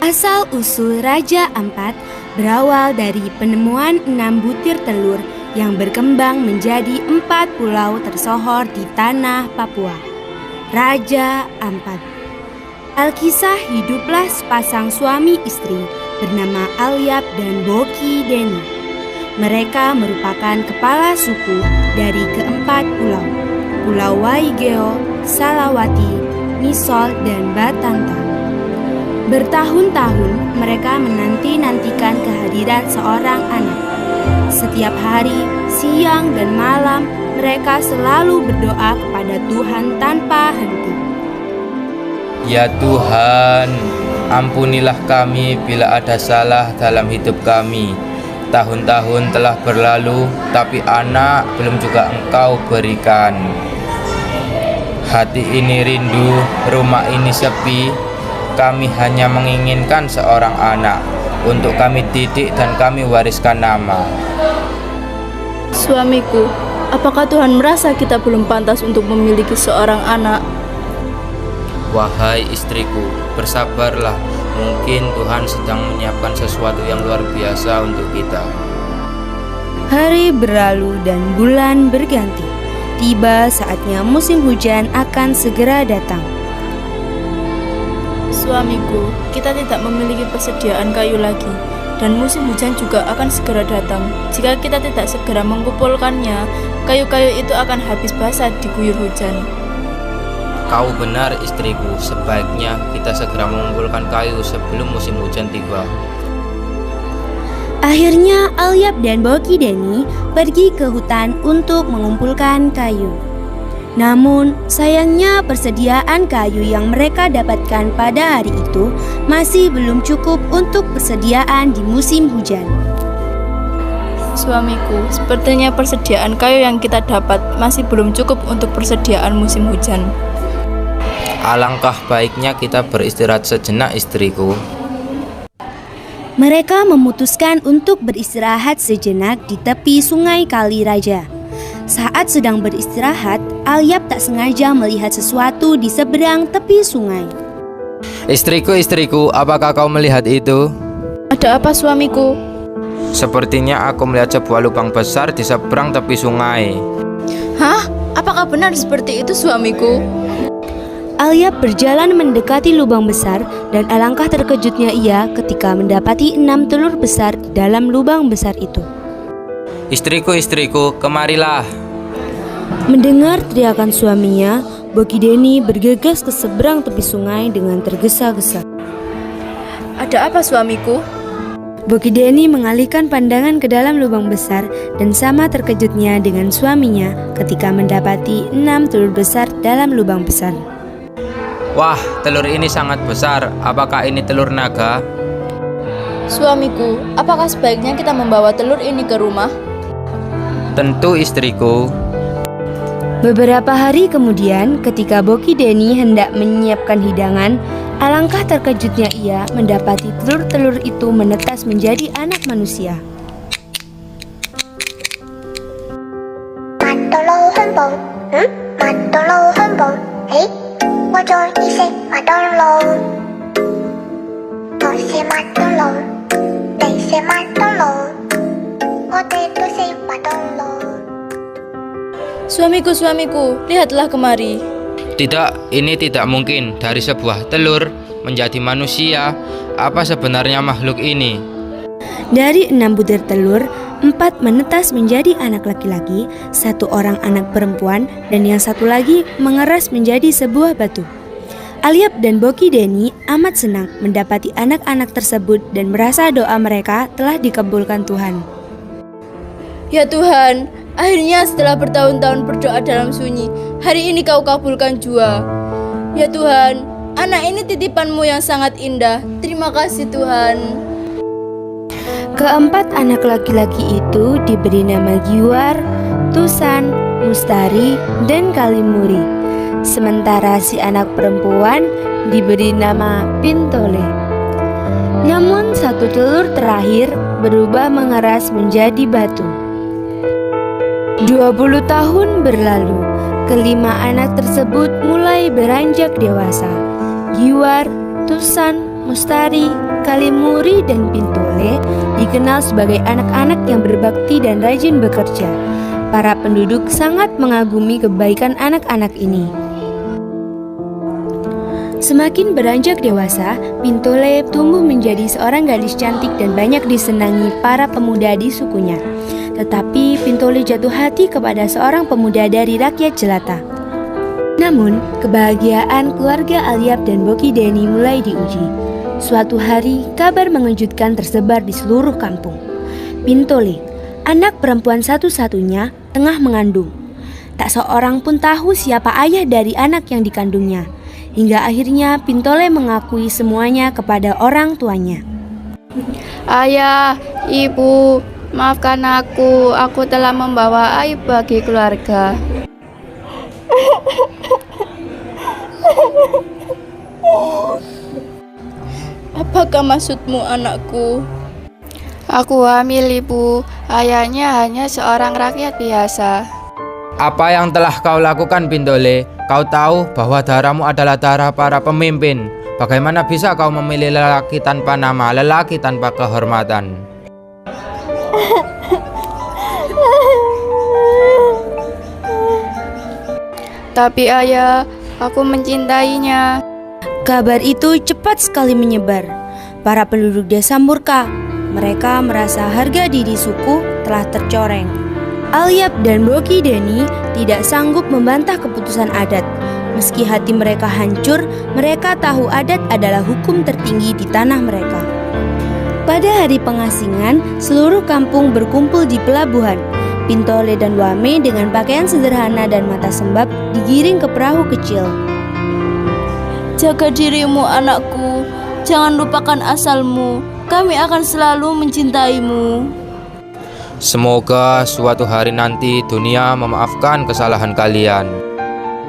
Asal-usul Raja Ampat berawal dari penemuan 6 butir telur yang berkembang menjadi 4 pulau tersohor di tanah Papua. Raja Ampat. Alkisah hiduplah sepasang suami istri bernama Alyap dan Boki Deni. Mereka merupakan kepala suku dari keempat pulau, Pulau Waigeo, Salawati, Misol, dan Batanta. Bertahun-tahun mereka menanti-nantikan kehadiran seorang anak. Setiap hari, siang dan malam, mereka selalu berdoa kepada Tuhan tanpa henti. Ya Tuhan, ampunilah kami bila ada salah dalam hidup kami. Tahun-tahun telah berlalu, tapi anak belum juga Engkau berikan. Hati ini rindu, rumah ini sepi. Kami hanya menginginkan seorang anak untuk kami didik dan kami wariskan nama. Suamiku, apakah Tuhan merasa kita belum pantas untuk memiliki seorang anak? Wahai istriku, bersabarlah. Mungkin Tuhan sedang menyiapkan sesuatu yang luar biasa untuk kita. Hari berlalu dan bulan berganti. Tiba saatnya musim hujan akan segera datang. Suamiku, kita tidak memiliki persediaan kayu lagi, dan musim hujan juga akan segera datang. Jika kita tidak segera mengumpulkannya, kayu-kayu itu akan habis basah diguyur hujan. Kau benar istriku, sebaiknya kita segera mengumpulkan kayu sebelum musim hujan tiba. Akhirnya Alyap dan Boki Deni pergi ke hutan untuk mengumpulkan kayu. Namun sayangnya persediaan kayu yang mereka dapatkan pada hari itu masih belum cukup untuk persediaan di musim hujan. Suamiku, sepertinya persediaan kayu yang kita dapat masih belum cukup untuk persediaan musim hujan. Alangkah baiknya kita beristirahat sejenak istriku. Mereka memutuskan untuk beristirahat sejenak di tepi sungai Kali Raja. Saat sedang beristirahat, Alyap tak sengaja melihat sesuatu di seberang tepi sungai. Istriku, apakah kau melihat itu? Ada apa suamiku? Sepertinya aku melihat sebuah lubang besar di seberang tepi sungai. Hah? Apakah benar seperti itu suamiku? Alyap berjalan mendekati lubang besar dan alangkah terkejutnya ia ketika mendapati 6 telur besar di dalam lubang besar itu. Istriku, kemarilah. Mendengar teriakan suaminya, Boki Deni bergegas ke seberang tepi sungai dengan tergesa-gesa. Ada apa suamiku? Boki Deni mengalihkan pandangan ke dalam lubang besar dan sama terkejutnya dengan suaminya ketika mendapati 6 telur besar dalam lubang besar. Wah, telur ini sangat besar. Apakah ini telur naga? Suamiku, apakah sebaiknya kita membawa telur ini ke rumah? Tentu istriku. Beberapa hari kemudian, ketika Boki Deni hendak menyiapkan hidangan, alangkah terkejutnya ia mendapati telur-telur itu menetas menjadi anak manusia. Suamiku, lihatlah kemari. Tidak, ini tidak mungkin. Dari sebuah telur menjadi manusia. Apa sebenarnya makhluk ini? Dari 6 butir telur, 4 menetas menjadi anak laki-laki, 1 orang anak perempuan, dan yang satu lagi mengeras menjadi sebuah batu. Alyap dan Boki Deni amat senang mendapati anak-anak tersebut dan merasa doa mereka telah dikabulkan Tuhan. Ya Tuhan, akhirnya setelah bertahun-tahun berdoa dalam sunyi, hari ini Kau kabulkan jua. Ya Tuhan, anak ini titipan-Mu yang sangat indah. Terima kasih Tuhan. Keempat anak laki-laki itu diberi nama Giwar, Tusan, Mustari, dan Kalimuri. Sementara si anak perempuan diberi nama Pintole. Namun 1 telur terakhir berubah mengeras menjadi batu. 20 tahun berlalu, kelima anak tersebut mulai beranjak dewasa. Giwar, Tusan, Mustari, Kalimuri dan Pintole dikenal sebagai anak-anak yang berbakti dan rajin bekerja. Para penduduk sangat mengagumi kebaikan anak-anak ini. Semakin beranjak dewasa, Pintole tumbuh menjadi seorang gadis cantik dan banyak disenangi para pemuda di sukunya. Tetapi Pintole jatuh hati kepada seorang pemuda dari rakyat jelata. Namun, kebahagiaan keluarga Alyab dan Boki Deni mulai diuji. Suatu hari, kabar mengejutkan tersebar di seluruh kampung. Pintole, anak perempuan satu-satunya, tengah mengandung. Tak seorang pun tahu siapa ayah dari anak yang dikandungnya. Hingga akhirnya Pintole mengakui semuanya kepada orang tuanya. Ayah, ibu, maafkan aku telah membawa aib bagi keluarga. Apakah maksudmu, anakku? Aku hamil, ibu. Ayahnya hanya seorang rakyat biasa. Apa yang telah kau lakukan, Pintole? Kau tahu bahwa darahmu adalah darah para pemimpin. Bagaimana bisa kau memilih lelaki tanpa nama, lelaki tanpa kehormatan? Tapi ayah, aku mencintainya. Kabar itu cepat sekali menyebar. Para penduduk desa murka. Mereka merasa harga diri suku telah tercoreng. Alyab dan Boki Deni tidak sanggup membantah keputusan adat. Meski hati mereka hancur, mereka tahu adat adalah hukum tertinggi di tanah mereka. Pada hari pengasingan, seluruh kampung berkumpul di pelabuhan. Pintole dan Wame dengan pakaian sederhana dan mata sembab digiring ke perahu kecil. Jaga dirimu, anakku. Jangan lupakan asalmu. Kami akan selalu mencintaimu. Semoga suatu hari nanti dunia memaafkan kesalahan kalian.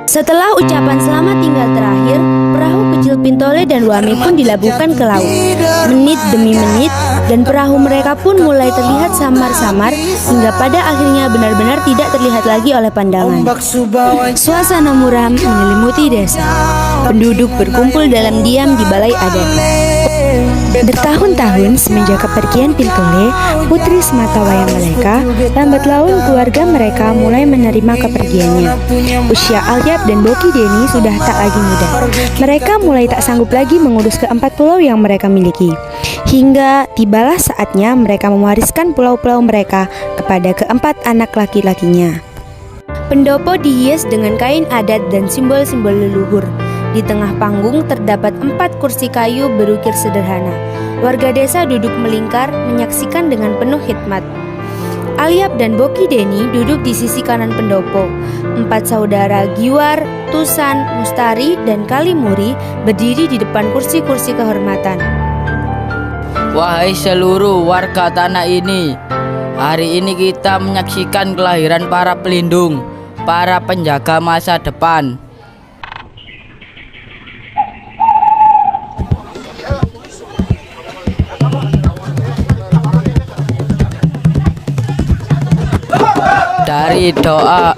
Setelah ucapan selamat tinggal terakhir, perahu kecil Pintole dan Wame pun dilabuhkan ke laut. Menit demi menit, dan perahu mereka pun mulai terlihat samar-samar hingga pada akhirnya benar-benar tidak terlihat lagi oleh pandangan. Suasana muram menyelimuti desa. Penduduk berkumpul dalam diam di balai adat. Bertahun-tahun semenjak kepergian Pintole, putri sematawayang mereka, lambat laun keluarga mereka mulai menerima kepergiannya. Usia Alyab dan Boki Deni sudah tak lagi muda. Mereka mulai tak sanggup lagi mengurus keempat pulau yang mereka miliki. Hingga tibalah saatnya mereka mewariskan pulau-pulau mereka kepada keempat anak laki-lakinya. Pendopo dihias dengan kain adat dan simbol-simbol leluhur. Di tengah panggung terdapat 4 kursi kayu berukir sederhana. Warga desa duduk melingkar menyaksikan dengan penuh hikmat. Alyab dan Boki Deni duduk di sisi kanan pendopo. 4 saudara Giwar, Tusan, Mustari, dan Kalimuri berdiri di depan kursi-kursi kehormatan. Wahai seluruh warga tanah ini, hari ini kita menyaksikan kelahiran para pelindung, para penjaga masa depan. Dari doa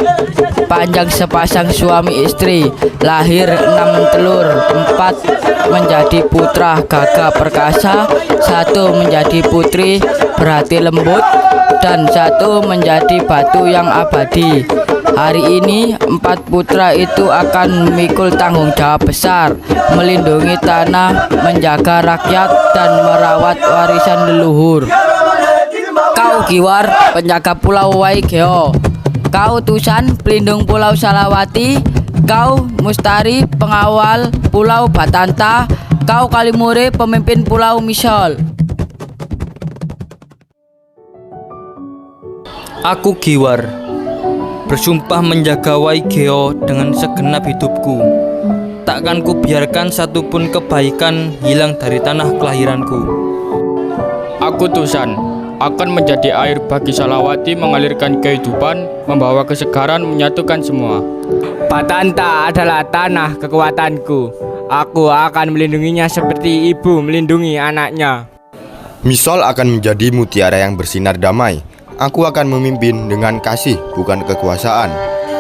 panjang sepasang suami istri, lahir 6 telur, 4 menjadi putra gagah perkasa, 1 menjadi putri berhati lembut, dan 1 menjadi batu yang abadi. Hari ini 4 putra itu akan memikul tanggung jawab besar, melindungi tanah, menjaga rakyat, dan merawat warisan leluhur. Kau Giwar, penjaga pulau Waigeo. Kau Tusan, pelindung pulau Salawati. Kau Mustari, pengawal pulau Batanta. Kau Kalimure, pemimpin pulau Misol. Aku Giwar, bersumpah menjaga Waigeo dengan segenap hidupku. Takkan kubiarkan satupun kebaikan hilang dari tanah kelahiranku. Aku Tusan, akan menjadi air bagi Salawati, mengalirkan kehidupan, membawa kesegaran, menyatukan semua. Batanta adalah tanah kekuatanku. Aku akan melindunginya seperti ibu melindungi anaknya. Misol akan menjadi mutiara yang bersinar damai. Aku akan memimpin dengan kasih, bukan kekuasaan.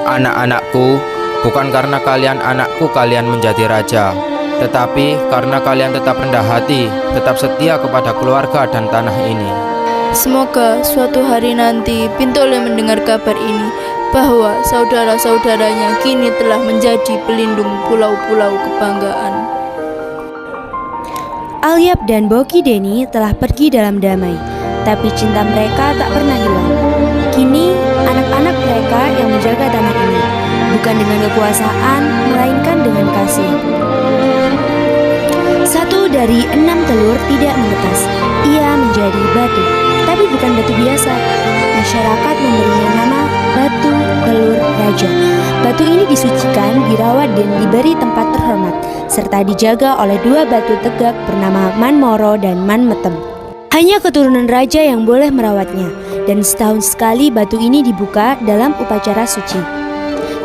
Anak-anakku, bukan karena kalian anakku kalian menjadi raja. Tetapi karena kalian tetap rendah hati, tetap setia kepada keluarga dan tanah ini. Semoga suatu hari nanti Bintole mendengar kabar ini bahwa saudara-saudaranya kini telah menjadi pelindung pulau-pulau kebanggaan. Alyab dan Boki Deni telah pergi dalam damai, tapi cinta mereka tak pernah hilang. Kini anak-anak mereka yang menjaga tanah ini, bukan dengan kekuasaan, melainkan dengan kasih. 1 dari 6 telur tidak menetas, ia menjadi batu, tapi bukan batu biasa. Masyarakat memberinya nama Batu Telur Raja. Batu ini disucikan, dirawat dan diberi tempat terhormat, serta dijaga oleh 2 batu tegak bernama Manmoro dan Manmetem. Hanya keturunan raja yang boleh merawatnya, dan setahun sekali batu ini dibuka dalam upacara suci.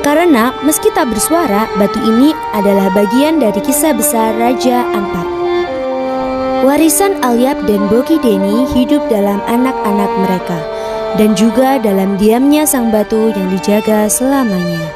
Karena meski tak bersuara, batu ini adalah bagian dari kisah besar Raja Ampat. Warisan Alyab dan Boki Deni hidup dalam anak-anak mereka, dan juga dalam diamnya sang batu yang dijaga selamanya.